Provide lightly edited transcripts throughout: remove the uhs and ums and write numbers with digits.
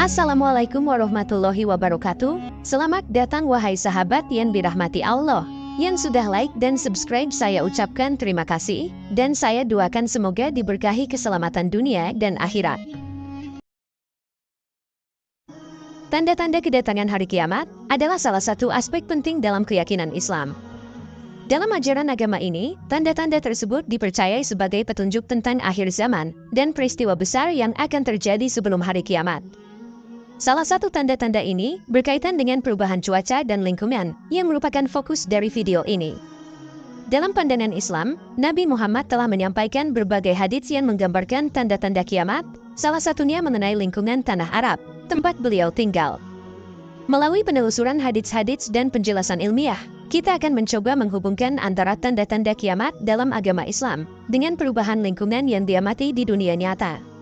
Assalamualaikum warahmatullahi wabarakatuh. Selamat datang wahai sahabat yang dirahmati Allah. Yang sudah like dan subscribe saya ucapkan terima kasih. Dan saya doakan semoga diberkahi keselamatan dunia dan akhirat. Tanda-tanda kedatangan hari kiamat adalah salah satu aspek penting dalam keyakinan Islam. Dalam ajaran agama ini, tanda-tanda tersebut dipercayai sebagai petunjuk tentang akhir zaman dan peristiwa besar yang akan terjadi sebelum hari kiamat. Salah satu tanda-tanda ini berkaitan dengan perubahan cuaca dan lingkungan yang merupakan fokus dari video ini. Dalam pandangan Islam, Nabi Muhammad telah menyampaikan berbagai hadits yang menggambarkan tanda-tanda kiamat, salah satunya mengenai lingkungan tanah Arab, tempat beliau tinggal. Melalui penelusuran hadits-hadits dan penjelasan ilmiah, kita akan mencoba menghubungkan antara tanda-tanda kiamat dalam agama Islam dengan perubahan lingkungan yang diamati di dunia nyata.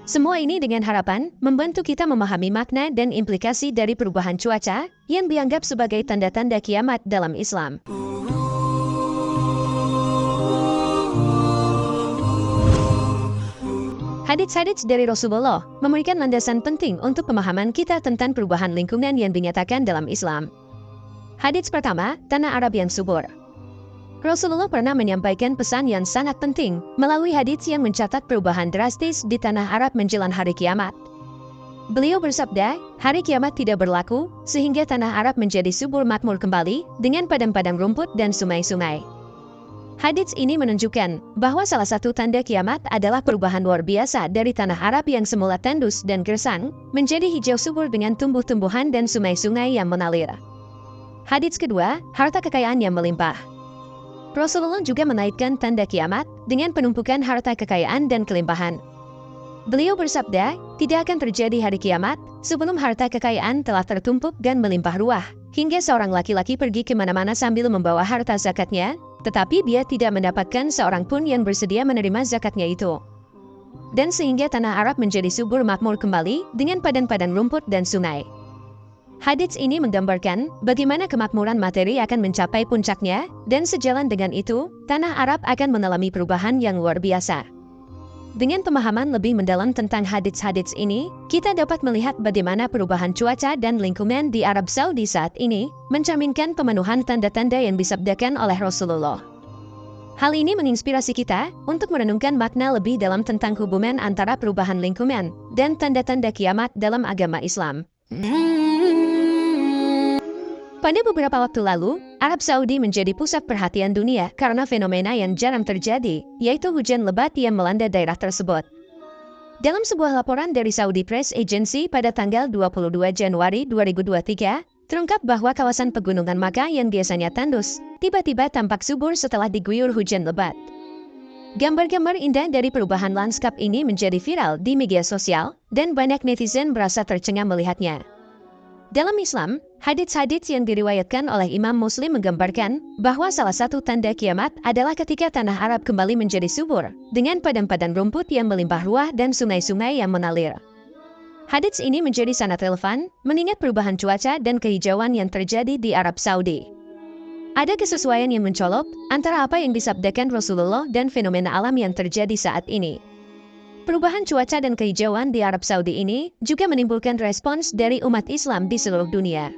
Semua ini dengan harapan membantu kita memahami makna dan implikasi dari perubahan cuaca yang dianggap sebagai tanda-tanda kiamat dalam Islam. Hadits-hadits dari Rasulullah memberikan landasan penting untuk pemahaman kita tentang perubahan lingkungan yang dinyatakan dalam Islam. Hadits pertama, tanah Arab yang subur. Rasulullah pernah menyampaikan pesan yang sangat penting melalui hadits yang mencatat perubahan drastis di tanah Arab menjelang hari kiamat. Beliau bersabda, hari kiamat tidak berlaku sehingga tanah Arab menjadi subur makmur kembali dengan padang-padang rumput dan sungai-sungai. Hadits ini menunjukkan bahwa salah satu tanda kiamat adalah perubahan luar biasa dari tanah Arab yang semula tandus dan gersang menjadi hijau subur dengan tumbuh-tumbuhan dan sungai-sungai yang mengalir. Hadits kedua, harta kekayaan yang melimpah. Rasulullah juga menaikkan tanda kiamat dengan penumpukan harta kekayaan dan kelimpahan. Beliau bersabda, tidak akan terjadi hari kiamat sebelum harta kekayaan telah tertumpuk dan melimpah ruah, hingga seorang laki-laki pergi kemana-mana sambil membawa harta zakatnya, tetapi dia tidak mendapatkan seorang pun yang bersedia menerima zakatnya itu. Dan sehingga tanah Arab menjadi subur makmur kembali dengan padang-padang rumput dan sungai. Hadits ini menggambarkan bagaimana kemakmuran materi akan mencapai puncaknya, dan sejalan dengan itu, tanah Arab akan mengalami perubahan yang luar biasa. Dengan pemahaman lebih mendalam tentang hadits-hadits ini, kita dapat melihat bagaimana perubahan cuaca dan lingkungan di Arab Saudi saat ini mencerminkan pemenuhan tanda-tanda yang disabdakan oleh Rasulullah. Hal ini menginspirasi kita untuk merenungkan makna lebih dalam tentang hubungan antara perubahan lingkungan dan tanda-tanda kiamat dalam agama Islam. Pada beberapa waktu lalu, Arab Saudi menjadi pusat perhatian dunia karena fenomena yang jarang terjadi, yaitu hujan lebat yang melanda daerah tersebut. Dalam sebuah laporan dari Saudi Press Agency pada tanggal 22 Januari 2023, terungkap bahwa kawasan pegunungan Makkah yang biasanya tandus, tiba-tiba tampak subur setelah diguyur hujan lebat. Gambar-gambar indah dari perubahan lanskap ini menjadi viral di media sosial, dan banyak netizen merasa tercengang melihatnya. Dalam Islam, hadits-hadits yang diriwayatkan oleh Imam Muslim menggambarkan bahwa salah satu tanda kiamat adalah ketika tanah Arab kembali menjadi subur, dengan padang-padang rumput yang melimpah ruah dan sungai-sungai yang mengalir. Hadits ini menjadi sangat relevan, mengingat perubahan cuaca dan kehijauan yang terjadi di Arab Saudi. Ada kesesuaian yang mencolok antara apa yang disabdakan Rasulullah dan fenomena alam yang terjadi saat ini. Perubahan cuaca dan kehijauan di Arab Saudi ini juga menimbulkan respons dari umat Islam di seluruh dunia.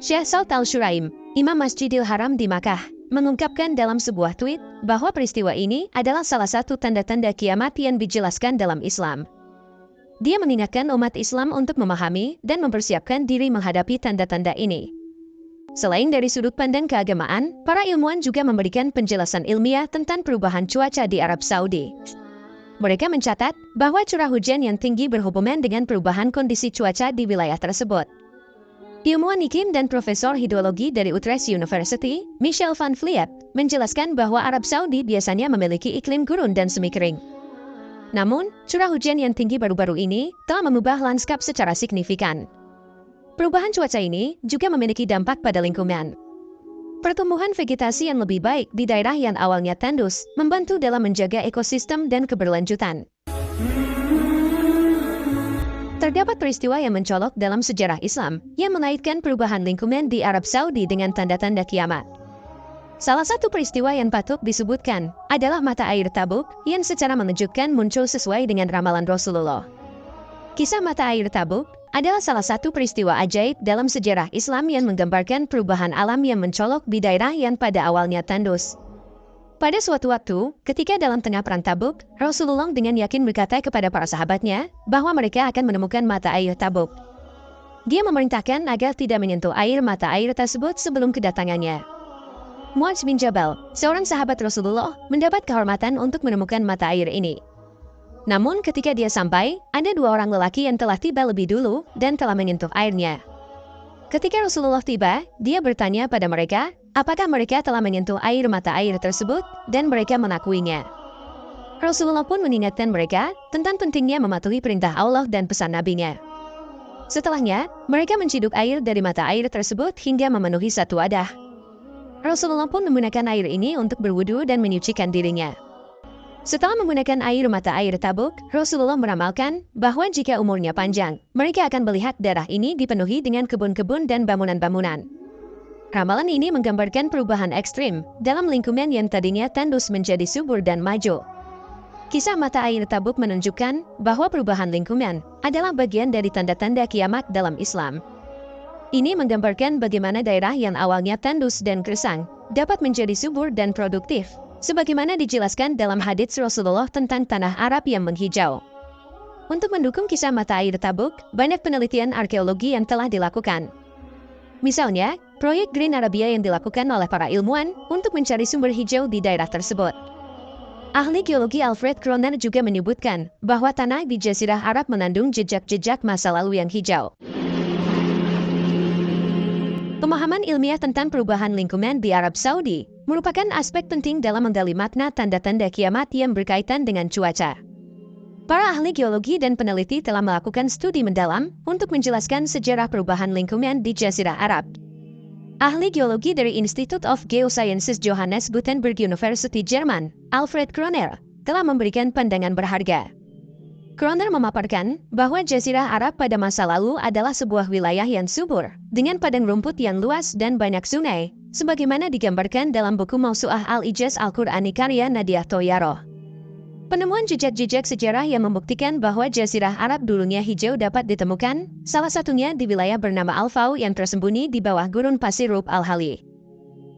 Syekh Saud Al-Shuraim, Imam Masjidil Haram di Makkah, mengungkapkan dalam sebuah tweet bahwa peristiwa ini adalah salah satu tanda-tanda kiamat yang dijelaskan dalam Islam. Dia mengingatkan umat Islam untuk memahami dan mempersiapkan diri menghadapi tanda-tanda ini. Selain dari sudut pandang keagamaan, para ilmuwan juga memberikan penjelasan ilmiah tentang perubahan cuaca di Arab Saudi. Mereka mencatat bahwa curah hujan yang tinggi berhubungan dengan perubahan kondisi cuaca di wilayah tersebut. Ilmuwan iklim dan profesor hidrologi dari Utrecht University, Michel van Vliet, menjelaskan bahwa Arab Saudi biasanya memiliki iklim gurun dan semi kering. Namun, curah hujan yang tinggi baru-baru ini telah mengubah lanskap secara signifikan. Perubahan cuaca ini juga memiliki dampak pada lingkungan. Pertumbuhan vegetasi yang lebih baik di daerah yang awalnya tandus membantu dalam menjaga ekosistem dan keberlanjutan. Terdapat peristiwa yang mencolok dalam sejarah Islam yang mengaitkan perubahan lingkungan di Arab Saudi dengan tanda-tanda kiamat. Salah satu peristiwa yang patut disebutkan adalah mata air Tabuk yang secara mengejutkan muncul sesuai dengan ramalan Rasulullah. Kisah mata air Tabuk adalah salah satu peristiwa ajaib dalam sejarah Islam yang menggambarkan perubahan alam yang mencolok di daerah yang pada awalnya tandus. Pada suatu waktu, ketika dalam tengah perang Tabuk, Rasulullah dengan yakin berkata kepada para sahabatnya bahwa mereka akan menemukan mata air Tabuk. Dia memerintahkan agar tidak menyentuh air mata air tersebut sebelum kedatangannya. Muadz bin Jabal, seorang sahabat Rasulullah, mendapat kehormatan untuk menemukan mata air ini. Namun ketika dia sampai, ada dua orang lelaki yang telah tiba lebih dulu dan telah menyentuh airnya. Ketika Rasulullah tiba, dia bertanya pada mereka, apakah mereka telah menyentuh air mata air tersebut, dan mereka mengakuinya. Rasulullah pun mengingatkan mereka tentang pentingnya mematuhi perintah Allah dan pesan Nabi-Nya. Setelahnya, mereka menciduk air dari mata air tersebut hingga memenuhi satu wadah. Rasulullah pun menggunakan air ini untuk berwudu dan menyucikan dirinya. Setelah menggunakan air mata air Tabuk, Rasulullah meramalkan bahwa jika umurnya panjang, mereka akan melihat daerah ini dipenuhi dengan kebun-kebun dan bangunan-bangunan. Ramalan ini menggambarkan perubahan ekstrim dalam lingkungan yang tadinya tandus menjadi subur dan maju. Kisah mata air Tabuk menunjukkan bahwa perubahan lingkungan adalah bagian dari tanda-tanda kiamat dalam Islam. Ini menggambarkan bagaimana daerah yang awalnya tandus dan gersang dapat menjadi subur dan produktif, sebagaimana dijelaskan dalam hadits Rasulullah tentang tanah Arab yang menghijau. Untuk mendukung kisah mata air Tabuk, banyak penelitian arkeologi yang telah dilakukan. Misalnya, proyek Green Arabia yang dilakukan oleh para ilmuwan untuk mencari sumber hijau di daerah tersebut. Ahli geologi Alfred Kroner juga menyebutkan bahwa tanah di Jazirah Arab mengandung jejak-jejak masa lalu yang hijau. Pemahaman ilmiah tentang perubahan lingkungan di Arab Saudi merupakan aspek penting dalam menggali makna tanda-tanda kiamat yang berkaitan dengan cuaca. Para ahli geologi dan peneliti telah melakukan studi mendalam untuk menjelaskan sejarah perubahan lingkungan di Jazirah Arab. Ahli geologi dari Institute of Geosciences Johannes Gutenberg University Jerman, Alfred Kroner, telah memberikan pandangan berharga. Kroner memaparkan bahwa Jazirah Arab pada masa lalu adalah sebuah wilayah yang subur, dengan padang rumput yang luas dan banyak sungai, sebagaimana digambarkan dalam buku Mausu'ah Al-Ijaz Al-Qur'ani karya Nadia Toyaro. Penemuan jejak-jejak sejarah yang membuktikan bahwa Jazirah Arab dulunya hijau dapat ditemukan, salah satunya di wilayah bernama Al-Fau yang tersembunyi di bawah gurun pasir Rub Al-Hali.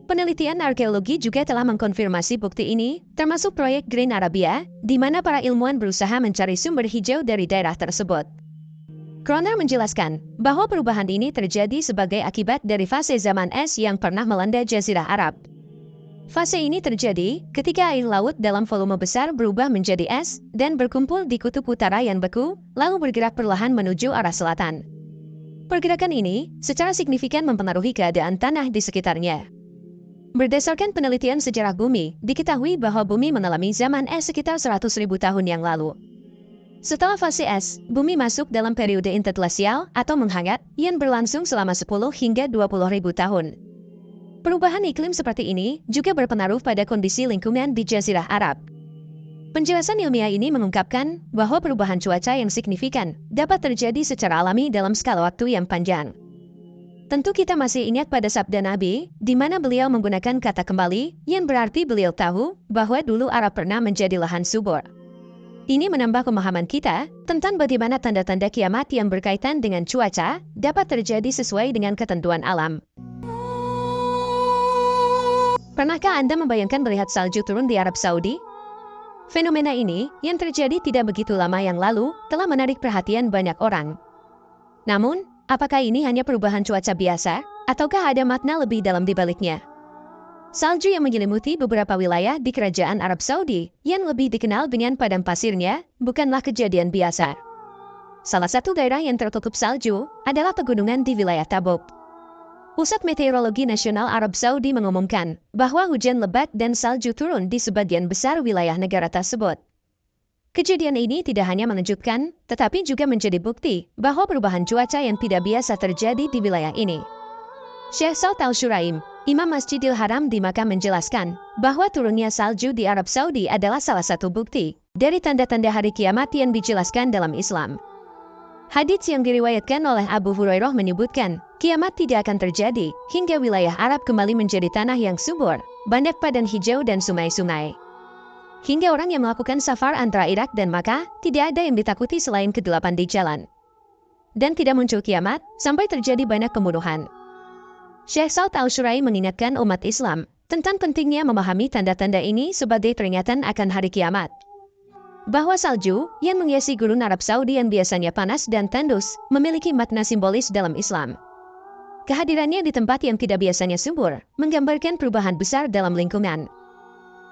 Penelitian arkeologi juga telah mengkonfirmasi bukti ini, termasuk proyek Green Arabia, di mana para ilmuwan berusaha mencari sumber hijau dari daerah tersebut. Kroner menjelaskan bahwa perubahan ini terjadi sebagai akibat dari fase zaman es yang pernah melanda Jazirah Arab. Fase ini terjadi ketika air laut dalam volume besar berubah menjadi es dan berkumpul di kutub utara yang beku, lalu bergerak perlahan menuju arah selatan. Pergerakan ini secara signifikan mempengaruhi keadaan tanah di sekitarnya. Berdasarkan penelitian sejarah bumi, diketahui bahwa bumi mengalami zaman es sekitar 100.000 tahun yang lalu. Setelah fase es, bumi masuk dalam periode interglasial atau menghangat yang berlangsung selama 10 hingga 20.000 tahun. Perubahan iklim seperti ini juga berpengaruh pada kondisi lingkungan di Jazirah Arab. Penjelasan ilmiah ini mengungkapkan bahwa perubahan cuaca yang signifikan dapat terjadi secara alami dalam skala waktu yang panjang. Tentu kita masih ingat pada sabda Nabi, di mana beliau menggunakan kata kembali, yang berarti beliau tahu bahwa dulu Arab pernah menjadi lahan subur. Ini menambah pemahaman kita tentang bagaimana tanda-tanda kiamat yang berkaitan dengan cuaca dapat terjadi sesuai dengan ketentuan alam. Pernahkah Anda membayangkan melihat salju turun di Arab Saudi? Fenomena ini, yang terjadi tidak begitu lama yang lalu, telah menarik perhatian banyak orang. Namun, apakah ini hanya perubahan cuaca biasa, ataukah ada makna lebih dalam di baliknya? Salju yang menyelimuti beberapa wilayah di Kerajaan Arab Saudi, yang lebih dikenal dengan padang pasirnya, bukanlah kejadian biasa. Salah satu daerah yang tertutup salju adalah pegunungan di wilayah Tabuk. Pusat Meteorologi Nasional Arab Saudi mengumumkan bahwa hujan lebat dan salju turun di sebagian besar wilayah negara tersebut. Kejadian ini tidak hanya mengejutkan, tetapi juga menjadi bukti bahwa perubahan cuaca yang tidak biasa terjadi di wilayah ini. Syekh Saud Al-Shuraim, Imam Masjidil Haram di Makkah menjelaskan bahwa turunnya salju di Arab Saudi adalah salah satu bukti dari tanda-tanda hari kiamat yang dijelaskan dalam Islam. Hadits yang diriwayatkan oleh Abu Hurairah menyebutkan, kiamat tidak akan terjadi hingga wilayah Arab kembali menjadi tanah yang subur, banyak padang hijau dan sungai-sungai. Hingga orang yang melakukan safar antara Irak dan Makkah, tidak ada yang ditakuti selain kegelapan di jalan. Dan tidak muncul kiamat, sampai terjadi banyak pembunuhan. Syekh Saud Al-Syurai mengingatkan umat Islam tentang pentingnya memahami tanda-tanda ini sebagai peringatan akan hari kiamat. Bahwa salju yang menghiasi gurun Arab Saudi yang biasanya panas dan tandus memiliki makna simbolis dalam Islam. Kehadirannya di tempat yang tidak biasanya subur menggambarkan perubahan besar dalam lingkungan.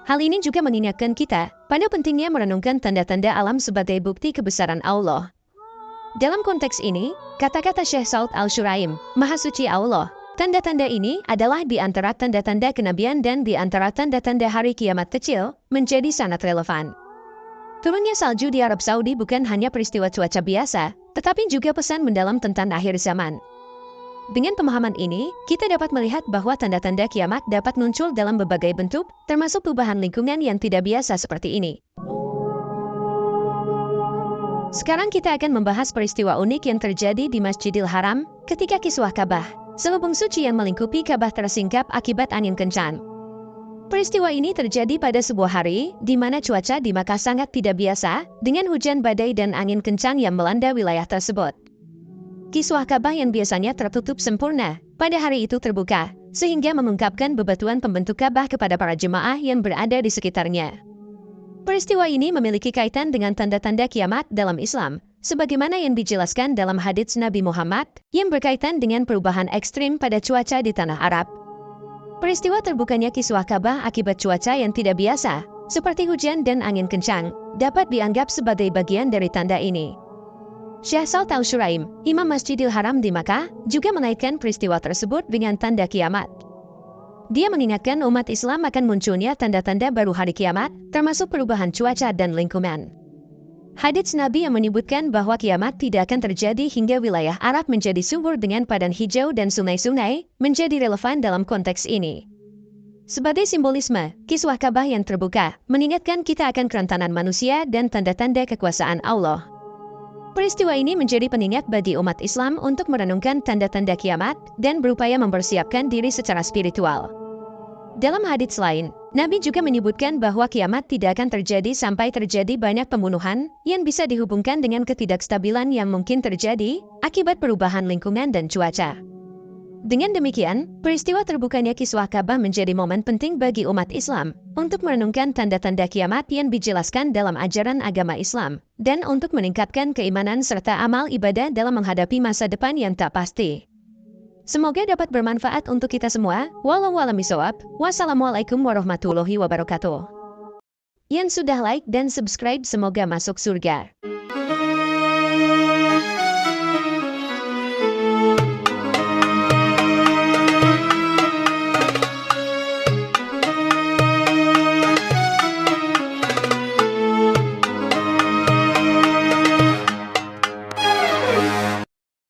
Hal ini juga mengingatkan kita pada pentingnya merenungkan tanda-tanda alam sebagai bukti kebesaran Allah. Dalam konteks ini, kata-kata Syekh Saud Al-Syuraim, Maha Suci Allah, tanda-tanda ini adalah di antara tanda-tanda kenabian dan di antara tanda-tanda hari kiamat kecil menjadi sangat relevan. Turunnya salju di Arab Saudi bukan hanya peristiwa cuaca biasa, tetapi juga pesan mendalam tentang akhir zaman. Dengan pemahaman ini, kita dapat melihat bahwa tanda-tanda kiamat dapat muncul dalam berbagai bentuk, termasuk perubahan lingkungan yang tidak biasa seperti ini. Sekarang kita akan membahas peristiwa unik yang terjadi di Masjidil Haram ketika kiswah Ka'bah, selubung suci yang melingkupi Ka'bah tersingkap akibat angin kencang. Peristiwa ini terjadi pada sebuah hari di mana cuaca di Makkah sangat tidak biasa, dengan hujan badai dan angin kencang yang melanda wilayah tersebut. Kiswah Ka'bah yang biasanya tertutup sempurna, pada hari itu terbuka, sehingga mengungkapkan bebatuan pembentuk Ka'bah kepada para jemaah yang berada di sekitarnya. Peristiwa ini memiliki kaitan dengan tanda-tanda kiamat dalam Islam, sebagaimana yang dijelaskan dalam hadits Nabi Muhammad, yang berkaitan dengan perubahan ekstrim pada cuaca di tanah Arab. Peristiwa terbukanya kiswah Ka'bah akibat cuaca yang tidak biasa, seperti hujan dan angin kencang, dapat dianggap sebagai bagian dari tanda ini. Syekh Saud Al-Syuraim, Imam Masjidil Haram di Makkah, juga mengaitkan peristiwa tersebut dengan tanda kiamat. Dia mengingatkan umat Islam akan munculnya tanda-tanda baru hari kiamat, termasuk perubahan cuaca dan lingkungan. Hadits Nabi yang menyebutkan bahwa kiamat tidak akan terjadi hingga wilayah Arab menjadi subur dengan padang hijau dan sungai-sungai, menjadi relevan dalam konteks ini. Sebagai simbolisme, kiswah Ka'bah yang terbuka mengingatkan kita akan kerentanan manusia dan tanda-tanda kekuasaan Allah. Peristiwa ini menjadi pengingat bagi umat Islam untuk merenungkan tanda-tanda kiamat dan berupaya mempersiapkan diri secara spiritual. Dalam hadits lain, Nabi juga menyebutkan bahwa kiamat tidak akan terjadi sampai terjadi banyak pembunuhan yang bisa dihubungkan dengan ketidakstabilan yang mungkin terjadi akibat perubahan lingkungan dan cuaca. Dengan demikian, peristiwa terbukanya kiswah Ka'bah menjadi momen penting bagi umat Islam untuk merenungkan tanda-tanda kiamat yang dijelaskan dalam ajaran agama Islam dan untuk meningkatkan keimanan serta amal ibadah dalam menghadapi masa depan yang tak pasti. Semoga dapat bermanfaat untuk kita semua. Wallahu a'lam bishawab. Wassalamualaikum warahmatullahi wabarakatuh. Yang sudah like dan subscribe semoga masuk surga.